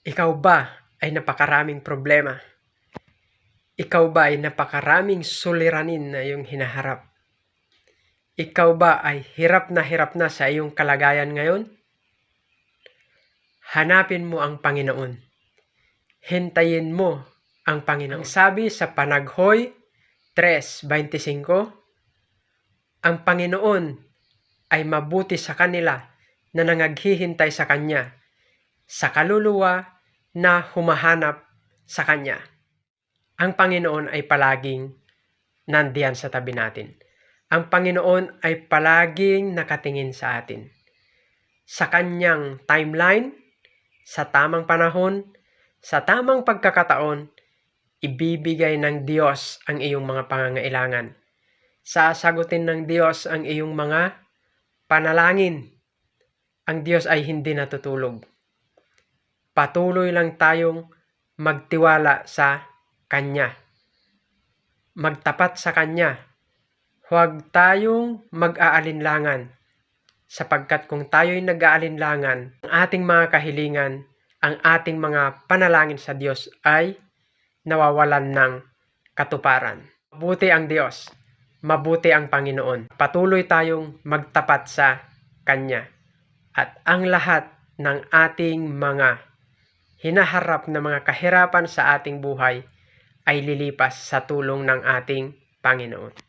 Ikaw ba ay napakaraming problema? Ikaw ba ay napakaraming suliranin na iyong hinaharap? Ikaw ba ay hirap na sa iyong kalagayan ngayon? Hanapin mo ang Panginoon. Hintayin mo ang Panginoon. Ang sabi sa Panaghoy 3:25, ang Panginoon ay mabuti sa kanila na nangaghihintay sa Kanya, sa kaluluwa na humahanap sa Kanya. Ang Panginoon ay palaging nandiyan sa tabi natin. Ang Panginoon ay palaging nakatingin sa atin. Sa Kanyang timeline, sa tamang panahon, sa tamang pagkakataon, ibibigay ng Diyos ang iyong mga pangangailangan. Sasagutin ng Diyos ang iyong mga panalangin. Ang Diyos ay hindi natutulog. Patuloy lang tayong magtiwala sa Kanya. Magtapat sa Kanya. Huwag tayong mag-aalinlangan. Sapagkat kung tayo'y nag-aalinlangan, ang ating mga kahilingan, ang ating mga panalangin sa Diyos ay nawawalan ng katuparan. Mabuti ang Diyos. Mabuti ang Panginoon. Patuloy tayong magtapat sa Kanya. At ang lahat ng ating mga hinaharap na mga kahirapan sa ating buhay ay lilipas sa tulong ng ating Panginoon.